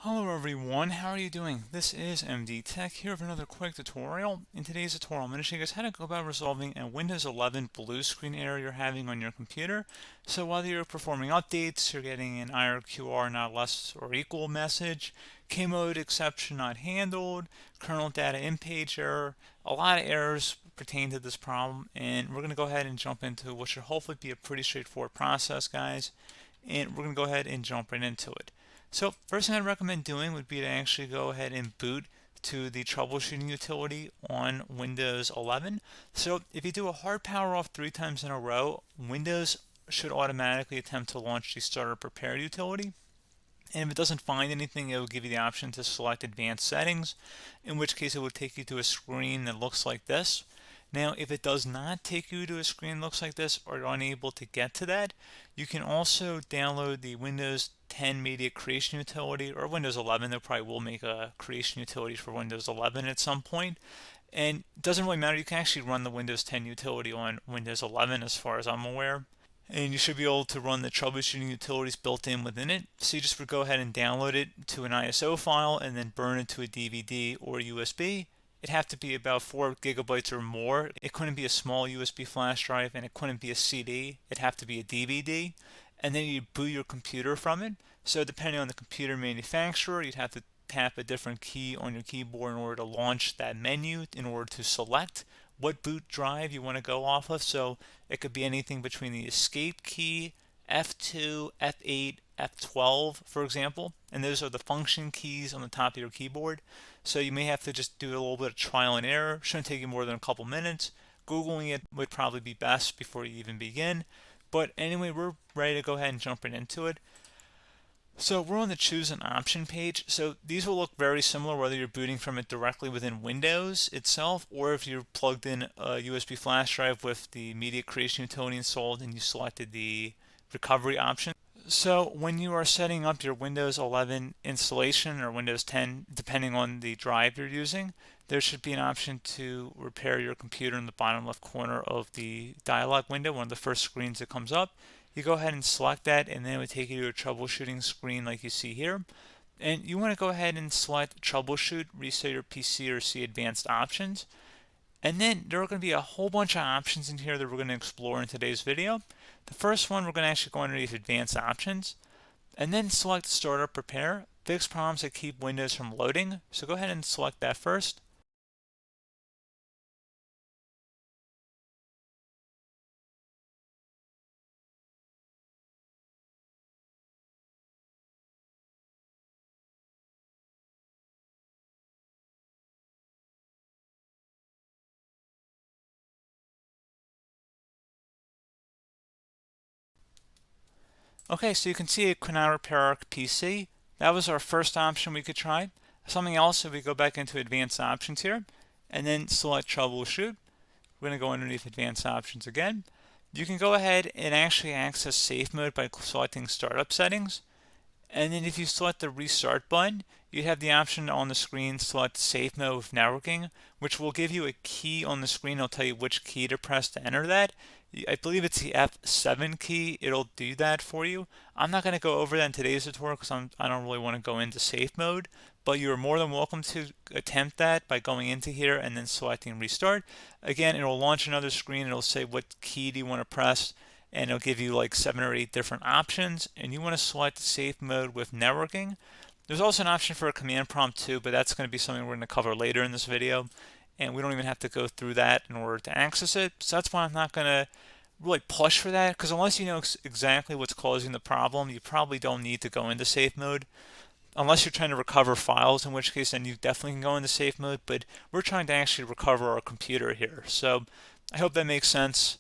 Hello everyone, how are you doing? This is MD Tech here with another quick tutorial. In today's tutorial, I'm going to show you guys how to go about resolving a Windows 11 blue screen error you're having on your computer. So whether you're performing updates, you're getting an IRQR not less or equal message, K-mode exception not handled, kernel data INPAGE error, a lot of errors pertain to this problem, and we're going to go ahead and jump into what should hopefully be a pretty straightforward process, guys. And we're going to go ahead and jump right into it. So first thing I'd recommend doing would be to actually go ahead and boot to the troubleshooting utility on Windows 11. So if you do a hard power off 3 times in a row, Windows should automatically attempt to launch the starter prepare utility. And if it doesn't find anything, it will give you the option to select advanced settings, in which case it will take you to a screen that looks like this. Now, if it does not take you to a screen that looks like this or you're unable to get to that, you can also download the Windows 10 Media Creation Utility, or Windows 11. They probably will make a creation utility for Windows 11 at some point. And it doesn't really matter. You can actually run the Windows 10 utility on Windows 11 as far as I'm aware. And you should be able to run the troubleshooting utilities built in within it. So you just would go ahead and download it to an ISO file and then burn it to a DVD or USB. It'd have to be about 4 gigabytes or more. It couldn't be a small USB flash drive, and it couldn't be a CD. It'd have to be a DVD. And then you'd boot your computer from it. So depending on the computer manufacturer, you'd have to tap a different key on your keyboard in order to launch that menu, in order to select what boot drive you want to go off of. So it could be anything between the escape key, F2, F8, F12, for example, and those are the function keys on the top of your keyboard. So you may have to just do a little bit of trial and error. Shouldn't take you more than a couple minutes. Googling it would probably be best before you even begin. But anyway, we're ready to go ahead and jump right into it. So we're on the choose an option page. So these will look very similar whether you're booting from it directly within Windows itself, or if you're plugged in a USB flash drive with the media creation utility installed and you selected the recovery option. So when you are setting up your Windows 11 installation or Windows 10, depending on the drive you're using, there should be an option to repair your computer in the bottom left corner of the dialog window, one of the first screens that comes up. You go ahead and select that, and then it would take you to a troubleshooting screen like you see here. And you want to go ahead and select troubleshoot, reset your PC, or see advanced options. And then there are going to be a whole bunch of options in here that we're going to explore in today's video. The first one, we're going to actually go underneath advanced options and then select startup prepare, fix problems that keep Windows from loading. So go ahead and select that first. Okay, so you can see it could not repair our PC. That was our first option we could try. Something else, if we go back into advanced options here and then select troubleshoot, we're going to go underneath advanced options again. You can go ahead and actually access safe mode by selecting startup settings. And then if you select the restart button, you have the option on the screen select safe mode with networking, which will give you a key on the screen. It'll tell you which key to press to enter that. I believe it's the F7 key. It'll do that for you. I'm not going to go over that in today's tutorial because I don't really want to go into safe mode, but you're more than welcome to attempt that by going into here and then selecting restart. Again, it'll launch another screen. It'll say what key do you want to press, and it'll give you like 7 or 8 different options, and you want to select safe mode with networking. There's also an option for a command prompt too, but that's going to be something we're going to cover later in this video, and we don't even have to go through that in order to access it. So that's why I'm not going to really push for that, because unless you know exactly what's causing the problem, you probably don't need to go into safe mode. Unless you're trying to recover files, in which case then you definitely can go into safe mode, but we're trying to actually recover our computer here. So I hope that makes sense.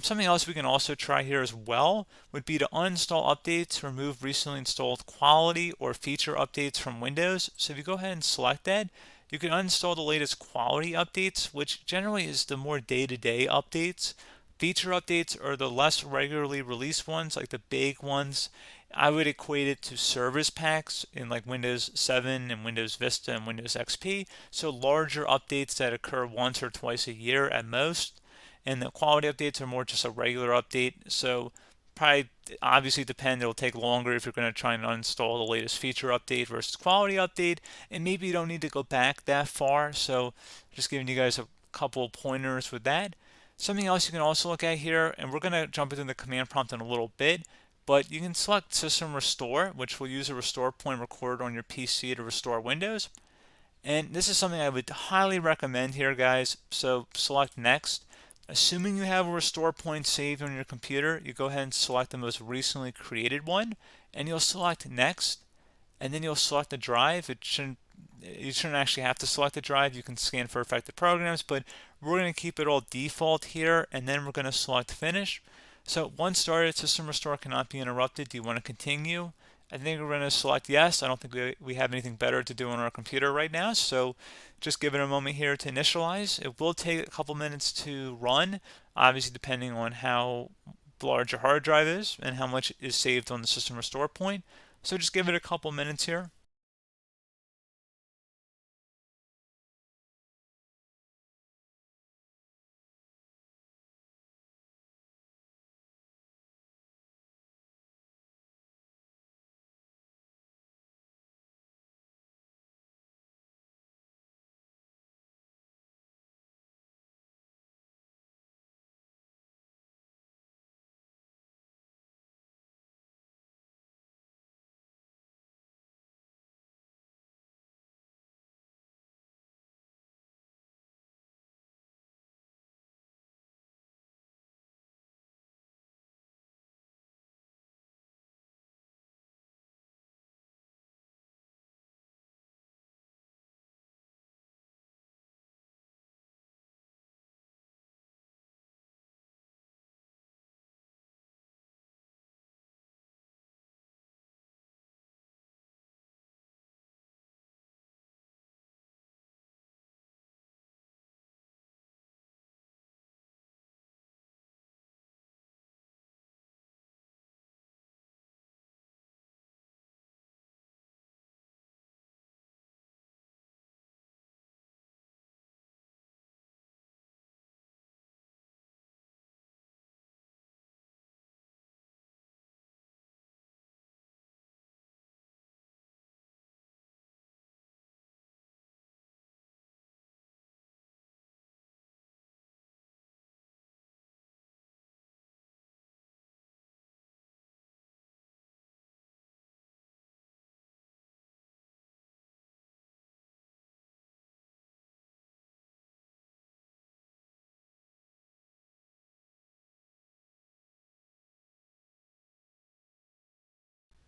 Something else we can also try here as well would be to uninstall updates, remove recently installed quality or feature updates from Windows. So if you go ahead and select that, you can uninstall the latest quality updates, which generally is the more day-to-day updates. Feature updates are the less regularly released ones, like the big ones. I would equate it to service packs in like Windows 7 and Windows Vista and Windows XP. So larger updates that occur once or twice a year at most. And the quality updates are more just a regular update. So probably obviously depend. It'll take longer if you're going to try and uninstall the latest feature update versus quality update, and maybe you don't need to go back that far. So just giving you guys a couple pointers with that. Something else you can also look at here, and we're going to jump into the command prompt in a little bit, but you can select System Restore, which will use a restore point recorded on your PC to restore Windows. And this is something I would highly recommend here, guys. So select Next. Assuming you have a restore point saved on your computer, you go ahead and select the most recently created one, and you'll select Next, and then you'll select the drive. You shouldn't actually have to select the drive. You can scan for affected programs, but we're going to keep it all default here, and then we're going to select Finish. So once started, System Restore cannot be interrupted. Do you want to continue? I think we're going to select yes. I don't think we have anything better to do on our computer right now, so just give it a moment here to initialize. It will take a couple minutes to run, obviously depending on how large your hard drive is and how much is saved on the System Restore point. So just give it a couple minutes here.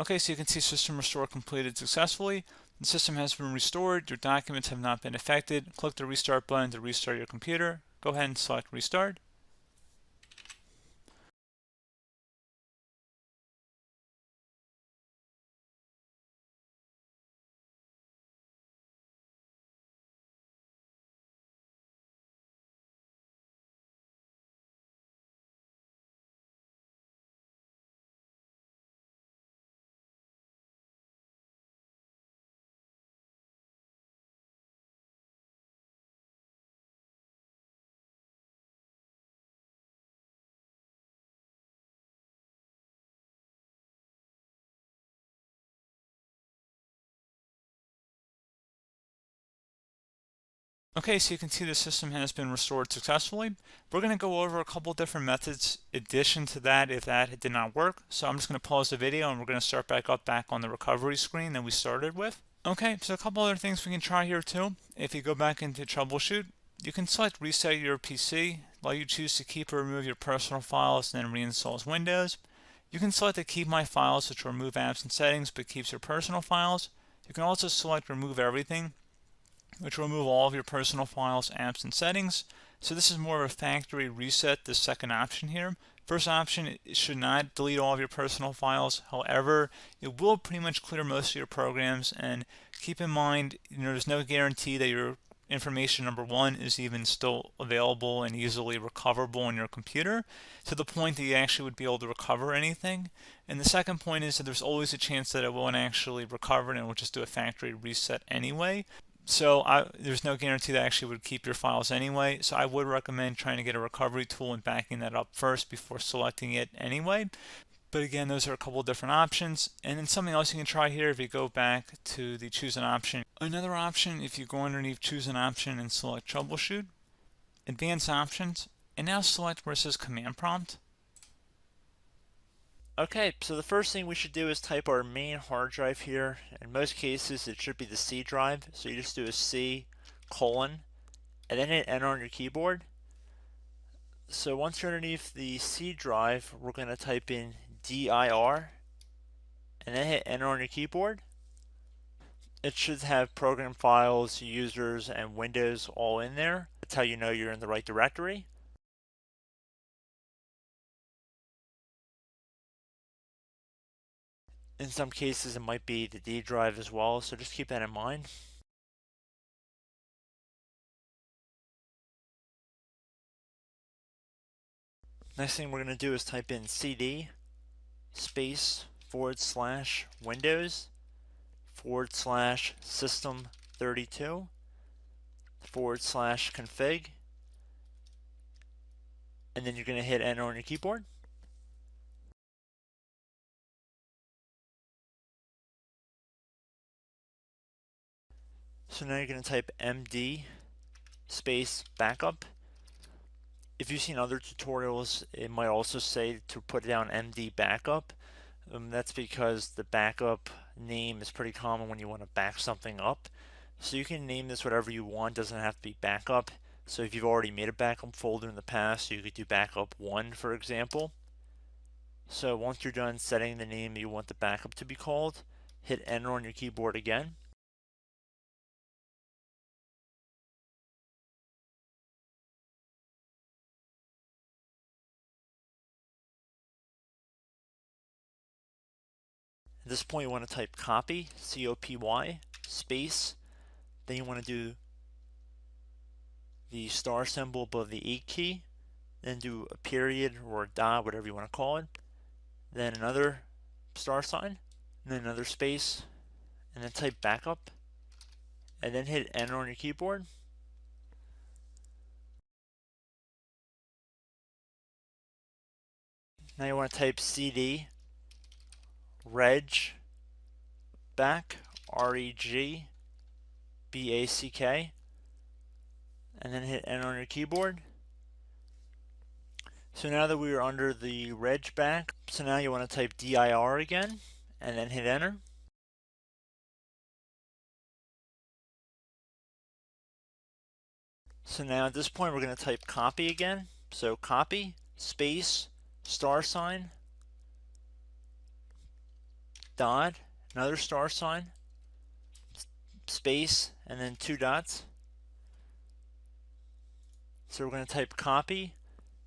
Okay, so you can see System Restore completed successfully. The system has been restored. Your documents have not been affected. Click the Restart button to restart your computer. Go ahead and select Restart. Okay, so you can see the system has been restored successfully. We're going to go over a couple different methods in addition to that if that did not work. So I'm just going to pause the video and we're going to start back on the recovery screen that we started with. Okay, so a couple other things we can try here too. If you go back into troubleshoot, you can select reset your PC, while you choose to keep or remove your personal files and then reinstalls Windows. You can select to keep my files, which will remove apps and settings but keeps your personal files. You can also select remove everything, which will remove all of your personal files, apps, and settings. So this is more of a factory reset, the second option here. First option, it should not delete all of your personal files. However, it will pretty much clear most of your programs, and keep in mind, there's no guarantee that your information, number one, is even still available and easily recoverable on your computer to the point that you actually would be able to recover anything. And the second point is that there's always a chance that it won't actually recover and it will just do a factory reset anyway. So there's no guarantee that actually would keep your files anyway. So I would recommend trying to get a recovery tool and backing that up first before selecting it anyway. But again, those are a couple different options. And then something else you can try here, if you go back to the choose an option. Another option, if you go underneath choose an option and select troubleshoot, advanced options, and now select where it says command prompt. Okay, so the first thing we should do is type our main hard drive here. In most cases, it should be the C drive. So you just do a C colon and then hit enter on your keyboard. So once you're underneath the C drive, we're going to type in dir and then hit enter on your keyboard. It should have program files, users, and Windows all in there. That's how you know you're in the right directory. In some cases, it might be the D drive as well, so just keep that in mind. Next thing we're going to do is type in cd space / Windows / system32 / config, and then you're going to hit enter on your keyboard. So now you're going to type md space backup. If you've seen other tutorials, it might also say to put down md backup. That's because the backup name is pretty common when you want to back something up. So you can name this whatever you want, doesn't have to be backup. So if you've already made a backup folder in the past, you could do backup 1, for example. So once you're done setting the name you want the backup to be called, hit enter on your keyboard again. At this point you want to type copy, C-O-P-Y, space, then you want to do the star symbol above the 8 key, then do a period or a dot, whatever you want to call it, then another star sign, and then another space, and then type backup, and then hit enter on your keyboard. Now you want to type cd reg back, R-E-G-B-A-C-K, and then hit enter on your keyboard. So now that we are under the reg back, so now you want to type dir again, and then hit enter. So now at this point we're going to type copy again. So copy, space, star sign, dot, another star sign, space, and then 2 dots. So we're going to type copy,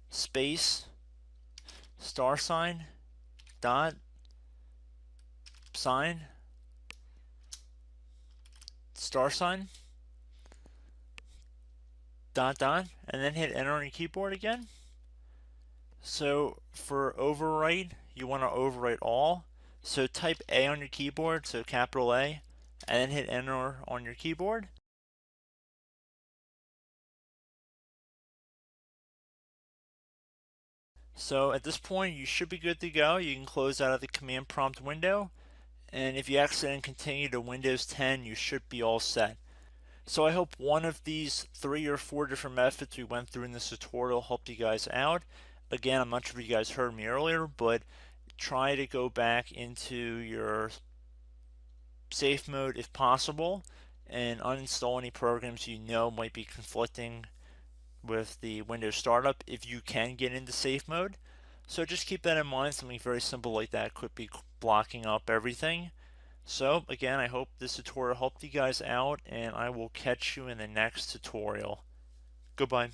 space, star sign, dot, sign, star sign, dot, dot, and then hit enter on your keyboard again. So for overwrite, you want to overwrite all. So type A on your keyboard, so capital A, and then hit enter on your keyboard. So at this point you should be good to go. You can close out of the command prompt window, and if you accidentally continue to Windows 10 you should be all set. So I hope one of these 3 or 4 different methods we went through in this tutorial helped you guys out. Again, I'm not sure if you guys heard me earlier, but try to go back into your safe mode if possible and uninstall any programs you know might be conflicting with the Windows startup if you can get into safe mode. So just keep that in mind. Something very simple like that could be blocking up everything. So again, I hope this tutorial helped you guys out, and I will catch you in the next tutorial. Goodbye.